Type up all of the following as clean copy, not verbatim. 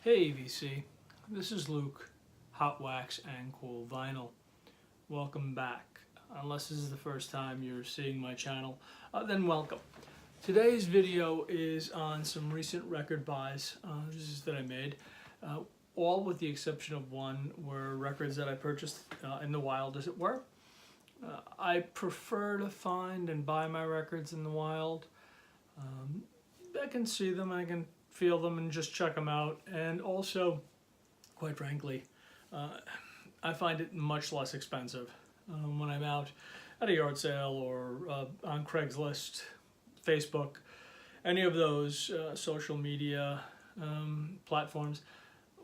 Hey VC, this is Luke, Hot Wax and Cool Vinyl. Welcome back. Unless this is the first time you're seeing my channel, then welcome. Today's video is on some recent record buys that I made. All with the exception of one were records that I purchased in the wild, as it were. I prefer to find and buy my records in the wild. I can see them, I can feel them and just check them out, and also, quite frankly, I find it much less expensive when I'm out at a yard sale or on Craigslist, Facebook, any of those social media platforms,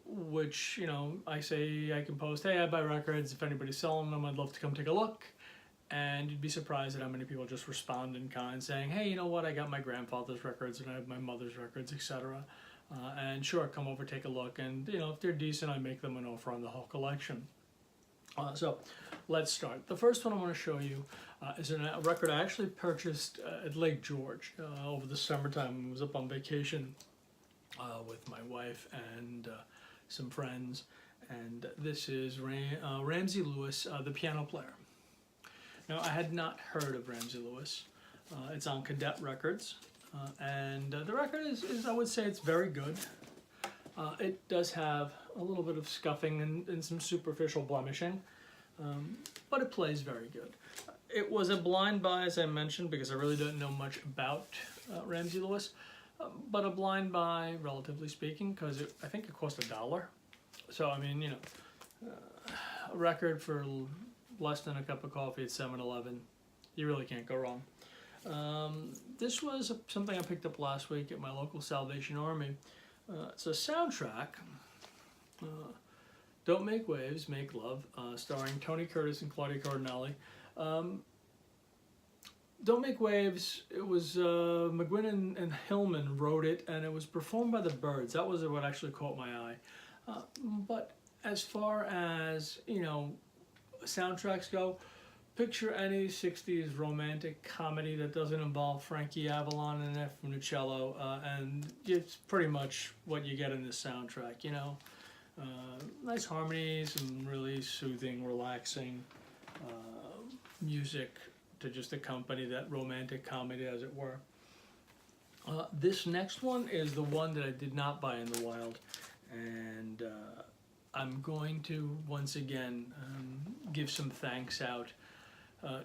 which, you know, I say I can post, hey, I buy records, if anybody's selling them, I'd love to come take a look. And you'd be surprised at how many people just respond in kind, saying, hey, you know what, I got my grandfather's records and I have my mother's records, etc. And sure, come over, take a look, and you know, if they're decent, I make them an offer on the whole collection. So let's start. The first one I want to show you is a record I actually purchased at Lake George over the summertime. I was up on vacation with my wife and some friends, and this is Ramsey Lewis, the piano player. Now, I had not heard of Ramsey Lewis. It's on Cadet Records, and the record is, I would say, it's very good. It does have a little bit of scuffing and some superficial blemishing, but it plays very good. It was a blind buy, as I mentioned, because I really don't know much about Ramsey Lewis, but a blind buy, relatively speaking, because I think it cost $1. So, I mean, you know, a record for less than a cup of coffee at 7-Eleven, you really can't go wrong. This was something I picked up last week at my local Salvation Army. It's a soundtrack, Don't Make Waves, Make Love, starring Tony Curtis and Claudia Cardinale. Don't Make Waves, it was McGuinn and Hillman wrote it, and it was performed by the Byrds. That was what actually caught my eye. But as far as, you know, soundtracks go, picture any 60s romantic comedy that doesn't involve Frankie Avalon and F. Funicello, and it's pretty much what you get in this soundtrack, you know. Nice harmonies and really soothing, relaxing music to just accompany that romantic comedy, as it were. This next one is the one that I did not buy in the wild, and I'm going to once again give some thanks out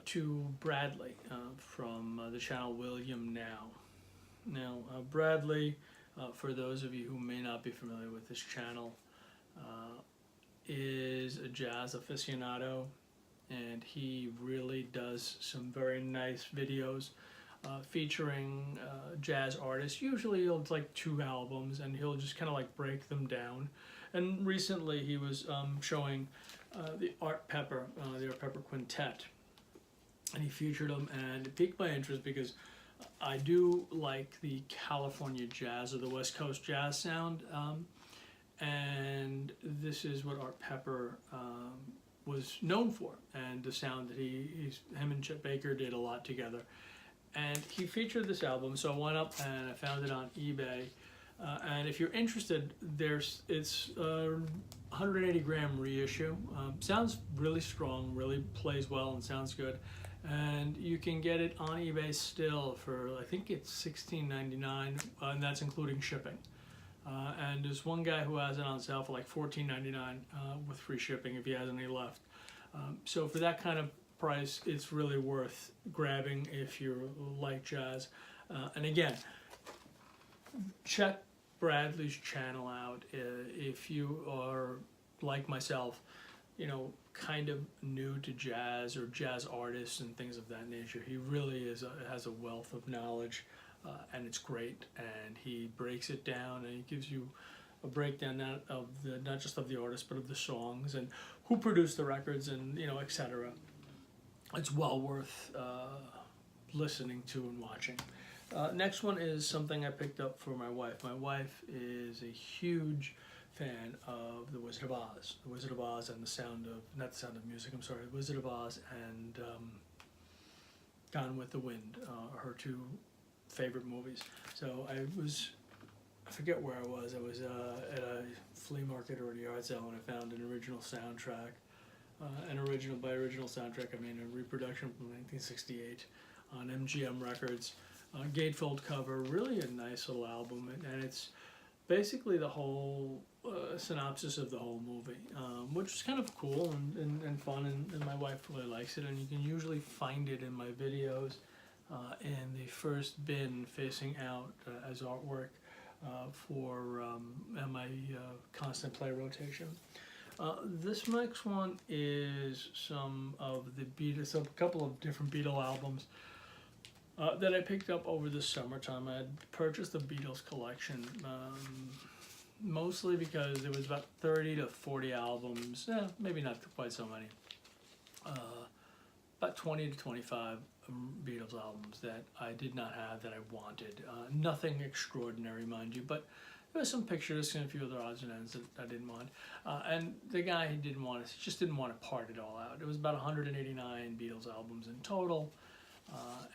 to Bradley from the channel William Now. Now, Bradley, for those of you who may not be familiar with this channel, is a jazz aficionado, and he really does some very nice videos featuring jazz artists. Usually he'll like 2 albums, and he'll just kind of like break them down. And recently he was showing the Art Pepper Quintet, and he featured them, and it piqued my interest because I do like the California jazz or the West Coast jazz sound, and this is what Art Pepper was known for, and the sound that him and Chet Baker did a lot together. And he featured this album, so I went up and I found it on eBay. And if you're interested, it's a 180 gram reissue. Sounds really strong, really plays well and sounds good. And you can get it on eBay still for, I think it's $16.99, and that's including shipping. And there's one guy who has it on sale for like $14.99 with free shipping if he has any left. So for that kind of price, it's really worth grabbing if you like jazz. And again, check Bradley's channel out if you are like myself, you know, kind of new to jazz or jazz artists and things of that nature. He really has a wealth of knowledge, and it's great, and he breaks it down, and he gives you a breakdown not just of the artist but of the songs and who produced the records, and you know, etc. It's well worth listening to and watching. Next one is something I picked up for my wife. My wife is a huge fan of The Wizard of Oz. The Wizard of Oz and not the Sound of Music, I'm sorry, The Wizard of Oz and Gone with the Wind, her 2 favorite movies. So I was I forget where I was. I was at a flea market or a yard sale, and I found an original soundtrack. By original soundtrack, I mean a reproduction from 1968 on MGM Records. Gatefold cover, really a nice little album, and it's basically the whole synopsis of the whole movie, which is kind of cool and fun, and my wife really likes it, and you can usually find it in my videos in the first bin facing out as artwork for my constant play rotation. This next one is some of the Beatles, a couple of different Beatle albums that I picked up over the summertime. I had purchased the Beatles collection, mostly because there was about 30 to 40 albums, maybe not quite so many, about 20 to 25 Beatles albums that I did not have that I wanted. Nothing extraordinary, mind you, but there were some pictures and a few other odds and ends that I didn't want. And the guy who didn't want it, just didn't want to part it all out. It was about 189 Beatles albums in total.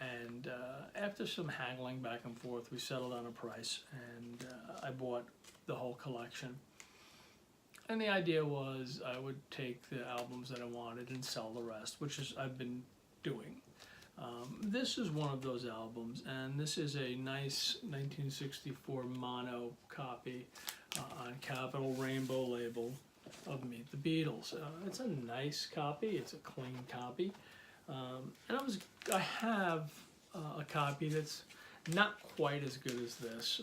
And after some haggling back and forth, we settled on a price, and I bought the whole collection. And the idea was I would take the albums that I wanted and sell the rest, which is I've been doing. This is one of those albums, and this is a nice 1964 mono copy on Capitol Rainbow label of Meet the Beatles. It's a nice copy, it's a clean copy. And I have a copy that's not quite as good as this,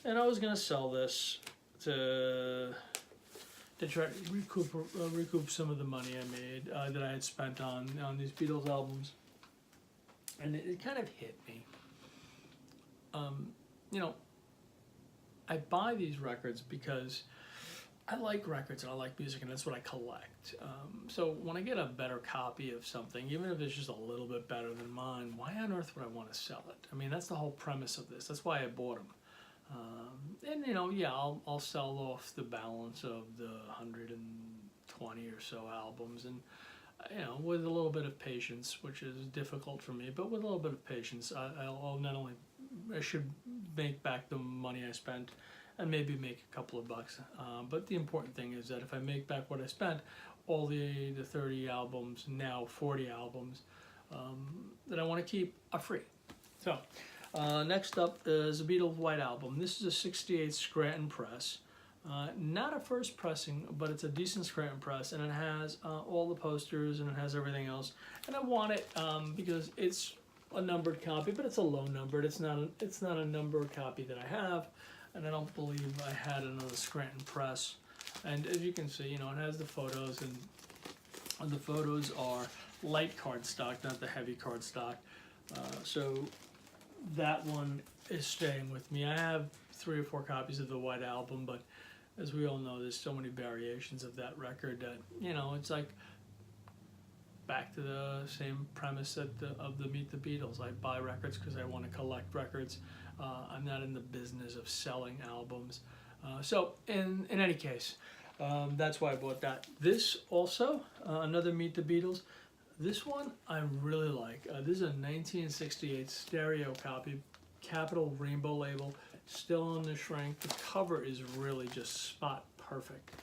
and I was going to sell this to try to recoup some of the money I made that I had spent on these Beatles albums, and it kind of hit me. You know, I buy these records because I like records and I like music, and that's what I collect. So when I get a better copy of something, even if it's just a little bit better than mine, why on earth would I want to sell it? I mean, that's the whole premise of this. That's why I bought them. And you know, yeah, I'll sell off the balance of the 120 or so albums, and you know, with a little bit of patience, which is difficult for me, but with a little bit of patience, I'll not only, I should make back the money I spent and maybe make a couple of bucks. But the important thing is that if I make back what I spent, all the 30 albums, now 40 albums, that I want to keep are free. So next up is a Beatles White Album. This is a 68 Scranton press. Not a first pressing, but it's a decent Scranton press, and it has all the posters and it has everything else. And I want it because it's a numbered copy, but it's a low numbered. It's not a numbered copy that I have. And I don't believe I had another Scranton press. And as you can see, you know, it has the photos, and the photos are light cardstock, not the heavy cardstock. So that one is staying with me. I have 3 or 4 copies of the White Album, but as we all know, there's so many variations of that record that, you know, it's like back to the same premise of the Meet the Beatles. I buy records because I want to collect records. I'm not in the business of selling albums. So in any case, that's why I bought that. This also, another Meet the Beatles. This one I really like. This is a 1968 stereo copy, Capitol Rainbow label, still in the shrink. The cover is really just spot perfect.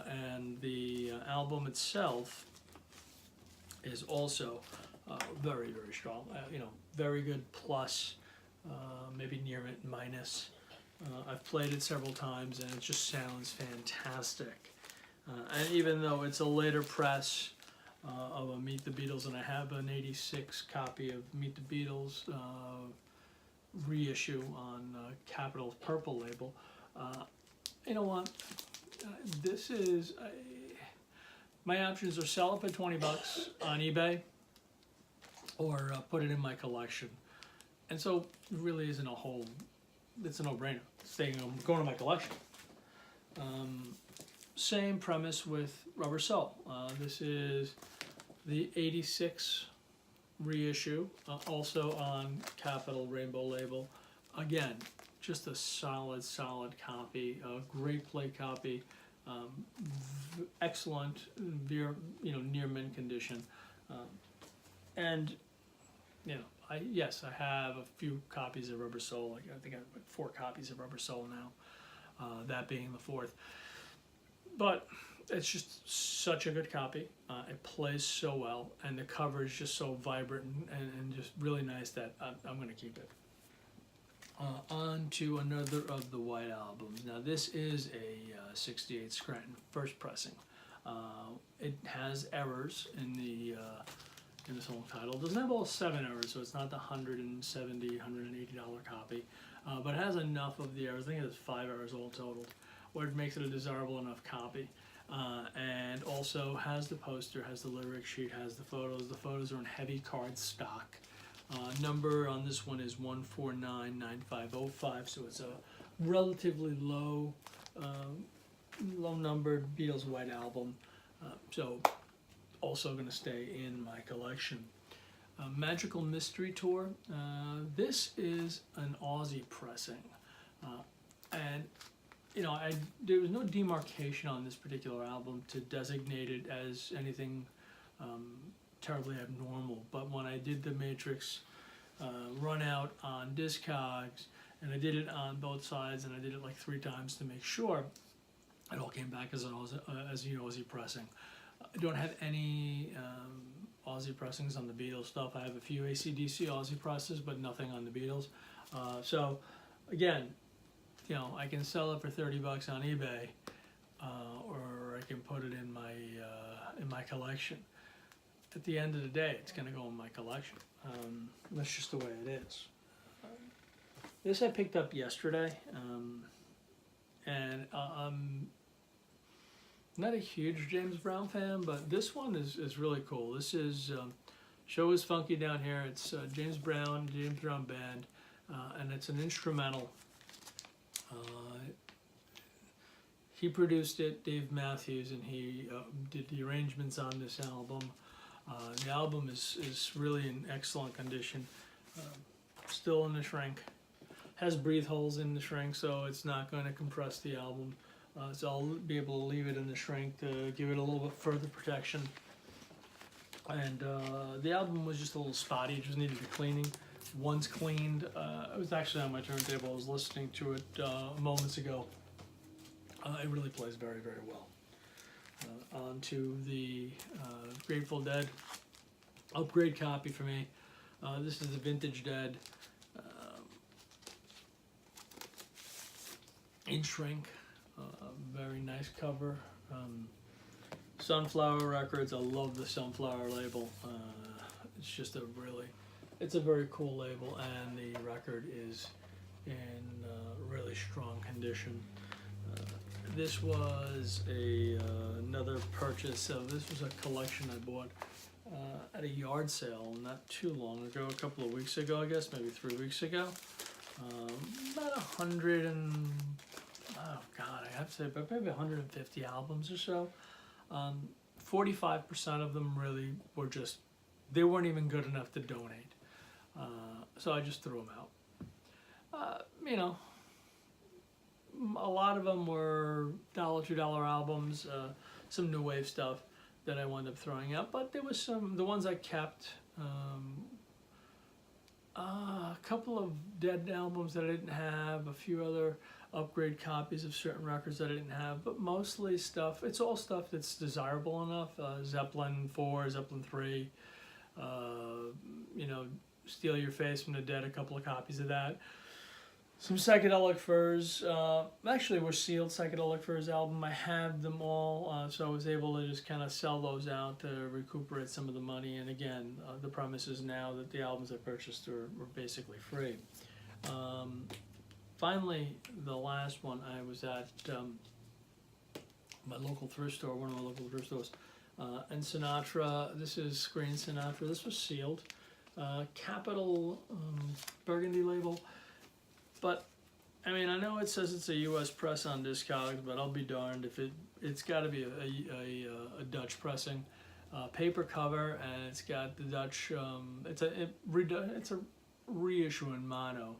And the album itself is also very, very strong. You know, very good plus. Maybe near it minus. I've played it several times and it just sounds fantastic. And even though it's a later press of a Meet the Beatles, and I have an 86 copy of Meet the Beatles reissue on Capitol's purple label, you know what? This is my options are sell it for 20 bucks on eBay or put it in my collection. And so it really isn't it's a no-brainer. Going to my collection. Same premise with Rubber Soul. This is the 86 reissue, also on Capitol Rainbow label. Again, just a solid copy, a great play copy, excellent, near mint condition, and Yes, I have a few copies of Rubber Soul. Like, I think I have like 4 copies of Rubber Soul now, that being the 4th. But it's just such a good copy. It plays so well, and the cover is just so vibrant and just really nice that I'm going to keep it. On to another of the White albums. Now this is a 68 Scranton first pressing. It has errors in the song title. It doesn't have all 7 errors, so it's not the $170, $180 copy, but it has enough of the errors. I think it has 5 errors all totaled, where it makes it a desirable enough copy. And also has the poster, has the lyric sheet, has the photos. The photos are in heavy card stock. Number on this one is 1499505, so it's a relatively low numbered Beatles White album. So also going to stay in my collection. Magical Mystery Tour. This is an Aussie pressing, and there was no demarcation on this particular album to designate it as anything terribly abnormal. But when I did the Matrix run out on Discogs, and I did it on both sides, and I did it like 3 times to make sure, it all came back as an Aussie pressing. I don't have any Aussie pressings on the Beatles stuff. I have a few AC/DC Aussie presses, but nothing on the Beatles. So again, I can sell it for $30 on eBay, or I can put it in my collection. At the end of the day, it's going to go in my collection. That's just the way it is. This I picked up yesterday, and I'm not a huge James Brown fan, but this one is really cool. This is Show Is Funky Down Here. It's James Brown Band, and it's an instrumental. He produced it, Dave Matthews, and he did the arrangements on this album. The album is really in excellent condition. Still in the shrink. Has breathe holes in the shrink, so it's not going to compress the album. So I'll be able to leave it in the shrink to give it a little bit further protection. And the album was just a little spotty, it just needed a cleaning. Once cleaned, it was actually on my turntable. I was listening to it moments ago. It really plays very, very well. On to the Grateful Dead upgrade copy for me. This is the Vintage Dead in shrink. Very nice cover. Sunflower Records. I love the Sunflower label. It's just it's a very cool label, and the record is in really strong condition. This was another purchase. This was a collection I bought at a yard sale not too long ago, a couple of weeks ago, I guess, maybe 3 weeks ago. About 100 and, oh God, I have to say, but maybe 150 albums or so. 45% of them really were just, they weren't even good enough to donate. So I just threw them out. A lot of them were $1, $2 albums, some new wave stuff that I wound up throwing out, but there was the ones I kept, a couple of Dead albums that I didn't have, a few other upgrade copies of certain records that I didn't have, but mostly stuff, it's all stuff that's desirable enough. Zeppelin 4, Zeppelin 3, Steal Your Face from the Dead, a couple of copies of that. Some Psychedelic Furs, actually were sealed Psychedelic Furs album. I have them all, so I was able to just kind of sell those out to recuperate some of the money. And again, the premise is now that the albums I purchased were basically free. Finally, the last one, I was at my local thrift store, one of my local thrift stores, and Sinatra. This is Screen Sinatra. This was sealed, Capital Burgundy label. But, I mean, I know it says it's a U.S. press on Discogs, but I'll be darned if it's got to be a Dutch pressing. Paper cover, and it's got the Dutch, it's a reissue in mono.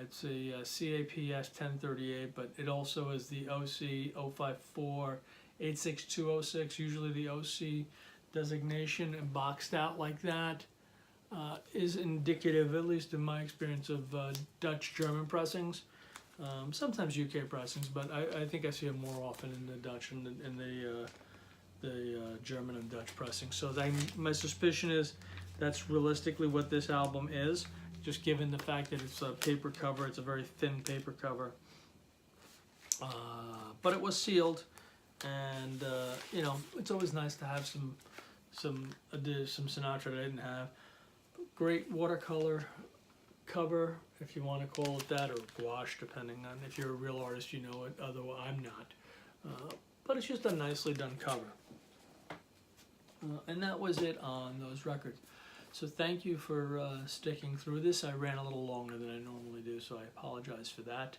It's a CAPS 1038, but it also is the OC 054 86206, usually the OC designation, and boxed out like that. is indicative, at least in my experience, of Dutch German pressings. Sometimes UK pressings, but I think I see it more often in the Dutch and in the German and Dutch pressing. So my suspicion is that's realistically what this album is, just given the fact that it's a paper cover. It's a very thin paper cover, but it was sealed, and you know, it's always nice to have some Sinatra that I didn't have. Great watercolor cover, if you want to call it that, or gouache, depending on if you're a real artist, you know it. Otherwise, I'm not. But it's just a nicely done cover. And that was it on those records. So thank you for sticking through this. I ran a little longer than I normally do, so I apologize for that.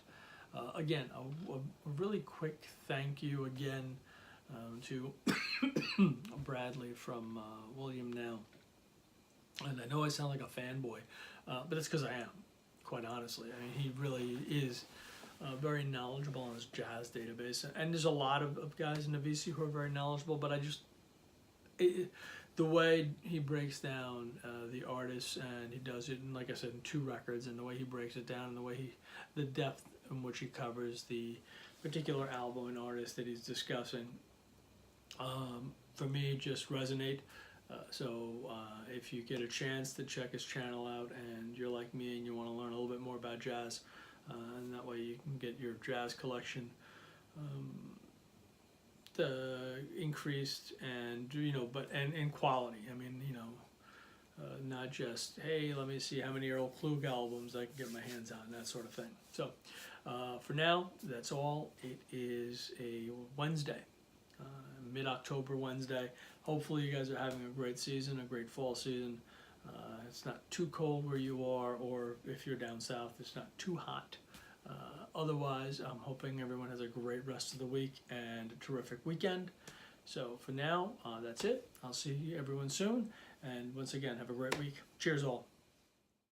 Again, a really quick thank you again to Bradley from William Now. And I know I sound like a fanboy, but it's because I am, quite honestly. I mean, he really is very knowledgeable on his jazz database. And there's a lot of guys in the VC who are very knowledgeable, but the way he breaks down the artists, and he does it, in, like I said, in 2 records, and the way he breaks it down, and the way the depth in which he covers the particular album and artist that he's discussing, for me, just resonate. So if you get a chance to check his channel out and you're like me and you want to learn a little bit more about jazz, and that way you can get your jazz collection increased, and you know, but in quality. I mean, you know, not just, hey, let me see how many Earl Klug albums I can get my hands on, that sort of thing. So for now, that's all. It is a Wednesday, mid-October Wednesday. Hopefully you guys are having a great season, a great fall season. It's not too cold where you are, or if you're down south, it's not too hot. Otherwise, I'm hoping everyone has a great rest of the week and a terrific weekend. So for now, that's it. I'll see everyone soon. And once again, have a great week. Cheers all.